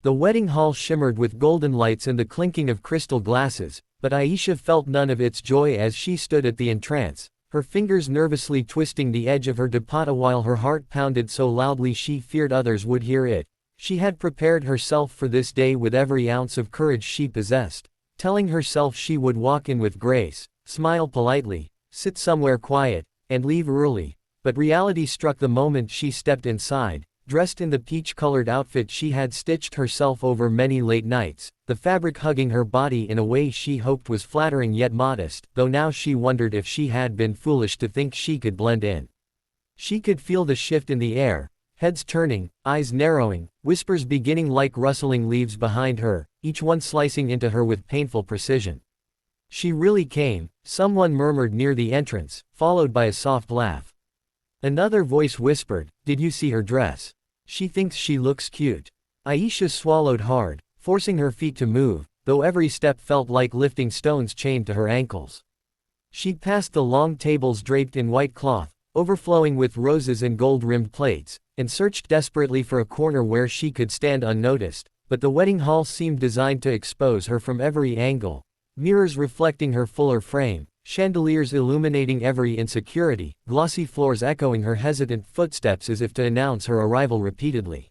The wedding hall shimmered with golden lights and the clinking of crystal glasses, but Aisha felt none of its joy as she stood at the entrance, her fingers nervously twisting the edge of her dupatta while her heart pounded so loudly she feared others would hear it. She had prepared herself for this day with every ounce of courage she possessed, telling herself she would walk in with grace, smile politely, sit somewhere quiet, and leave early. But reality struck the moment she stepped inside, dressed in the peach-colored outfit she had stitched herself over many late nights, the fabric hugging her body in a way she hoped was flattering yet modest, though now she wondered if she had been foolish to think she could blend in. She could feel the shift in the air, heads turning, eyes narrowing, whispers beginning like rustling leaves behind her, each one slicing into her with painful precision. "She really came," someone murmured near the entrance, followed by a soft laugh. Another voice whispered, "Did you see her dress? She thinks she looks cute." Aisha swallowed hard, forcing her feet to move, though every step felt like lifting stones chained to her ankles. She passed the long tables draped in white cloth, overflowing with roses and gold-rimmed plates, and searched desperately for a corner where she could stand unnoticed, but the wedding hall seemed designed to expose her from every angle, mirrors reflecting her fuller frame, chandeliers illuminating every insecurity, glossy floors echoing her hesitant footsteps as if to announce her arrival repeatedly.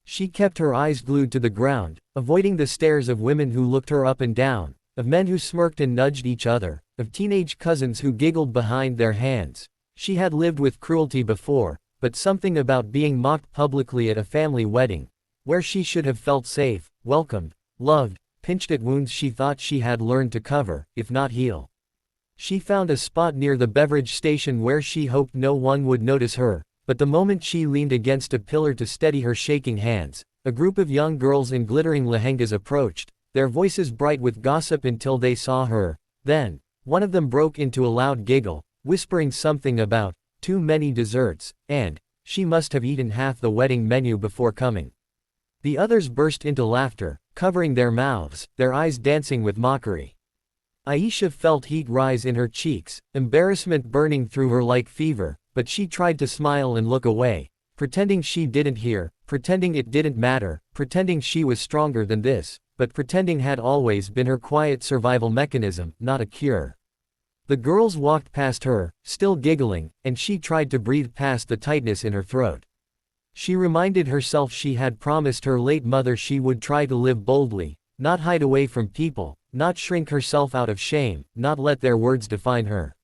She kept her eyes glued to the ground, avoiding the stares of women who looked her up and down, of men who smirked and nudged each other, of teenage cousins who giggled behind their hands. She had lived with cruelty before, but something about being mocked publicly at a family wedding, where she should have felt safe, welcomed, loved, pinched at wounds she thought she had learned to cover, if not heal. She found a spot near the beverage station where she hoped no one would notice her, but the moment she leaned against a pillar to steady her shaking hands, a group of young girls in glittering lehengas approached, their voices bright with gossip until they saw her. Then, one of them broke into a loud giggle, whispering something about too many desserts, and she must have eaten half the wedding menu before coming. The others burst into laughter, covering their mouths, their eyes dancing with mockery. Aisha felt heat rise in her cheeks, embarrassment burning through her like fever, but she tried to smile and look away, pretending she didn't hear, pretending it didn't matter, pretending she was stronger than this, but pretending had always been her quiet survival mechanism, not a cure. The girls walked past her, still giggling, and she tried to breathe past the tightness in her throat. She reminded herself she had promised her late mother she would try to live boldly, not hide away from people, not shrink herself out of shame, not let their words define her.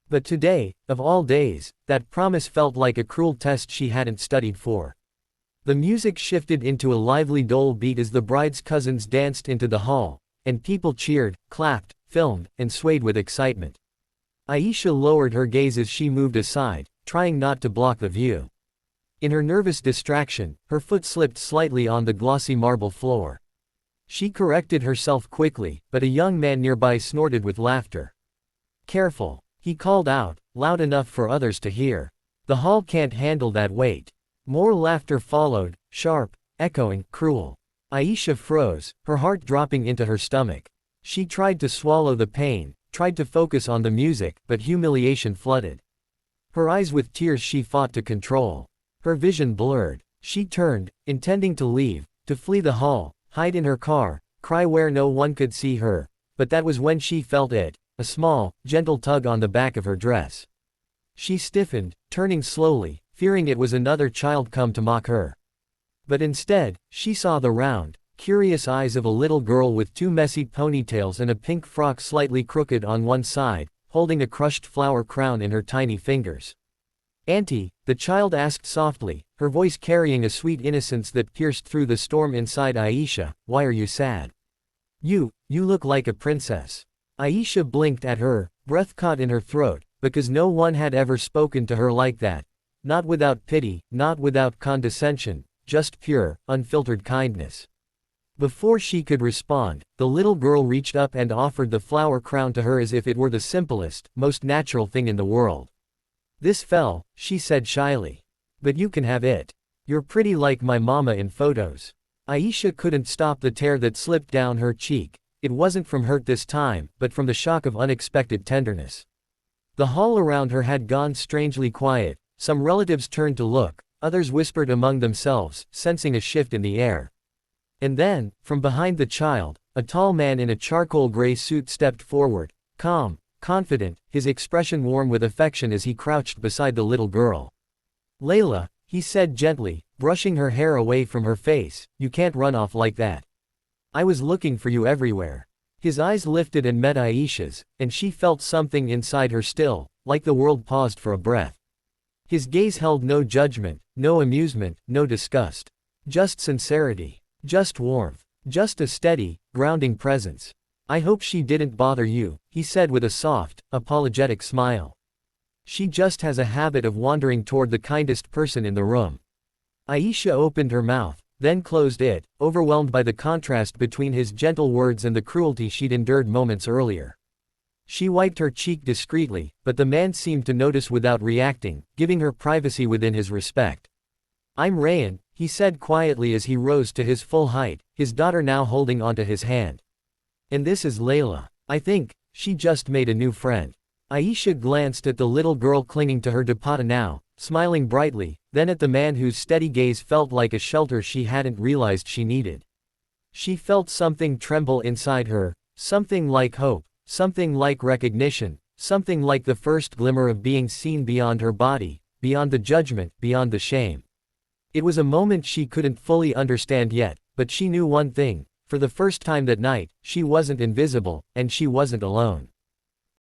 But today, of all days, that promise felt like a cruel test she hadn't studied for. The music shifted into a lively dole beat as the bride's cousins danced into the hall, and people cheered, clapped, filmed, and swayed with excitement. Aisha lowered her gaze as she moved aside, trying not to block the view. In her nervous distraction, her foot slipped slightly on the glossy marble floor. She corrected herself quickly, but a young man nearby snorted with laughter. "Careful," he called out, loud enough for others to hear. "The hall can't handle that weight." More laughter followed, sharp, echoing, cruel. Aisha froze, her heart dropping into her stomach. She tried to swallow the pain, tried to focus on the music, but humiliation flooded her eyes with tears she fought to control. Her vision blurred. She turned, intending to leave, to flee the hall, hide in her car, cry where no one could see her, but that was when she felt it, a small, gentle tug on the back of her dress. She stiffened, turning slowly, fearing it was another child come to mock her. But instead, she saw the round, curious eyes of a little girl with two messy ponytails and a pink frock slightly crooked on one side, holding a crushed flower crown in her tiny fingers. "Auntie," the child asked softly, her voice carrying a sweet innocence that pierced through the storm inside Aisha, "why are you sad? You look like a princess." Aisha blinked at her, breath caught in her throat, because no one had ever spoken to her like that. Not without pity, not without condescension, just pure, unfiltered kindness. Before she could respond, the little girl reached up and offered the flower crown to her as if it were the simplest, most natural thing in the world. "This fell," she said shyly. "But you can have it. You're pretty like my mama in photos." Aisha couldn't stop the tear that slipped down her cheek. It wasn't from hurt this time, but from the shock of unexpected tenderness. The hall around her had gone strangely quiet. Some relatives turned to look, others whispered among themselves, sensing a shift in the air. And then, from behind the child, a tall man in a charcoal gray suit stepped forward, calm, confident, his expression warm with affection as he crouched beside the little girl. "Layla," he said gently, brushing her hair away from her face, "you can't run off like that. I was looking for you everywhere." His eyes lifted and met Aisha's, and she felt something inside her still, like the world paused for a breath. His gaze held no judgment, no amusement, no disgust. Just sincerity. Just warmth. Just a steady, grounding presence. "I hope she didn't bother you," he said with a soft, apologetic smile. "She just has a habit of wandering toward the kindest person in the room." Aisha opened her mouth, then closed it, overwhelmed by the contrast between his gentle words and the cruelty she'd endured moments earlier. She wiped her cheek discreetly, but the man seemed to notice without reacting, giving her privacy within his respect. "I'm Rayan," he said quietly as he rose to his full height, his daughter now holding onto his hand. "And this is Layla. I think she just made a new friend." Aisha glanced at the little girl clinging to her dupatta now, smiling brightly, then at the man whose steady gaze felt like a shelter she hadn't realized she needed. She felt something tremble inside her, something like hope, something like recognition, something like the first glimmer of being seen beyond her body, beyond the judgment, beyond the shame. It was a moment she couldn't fully understand yet, but she knew one thing: for the first time that night, she wasn't invisible, and she wasn't alone.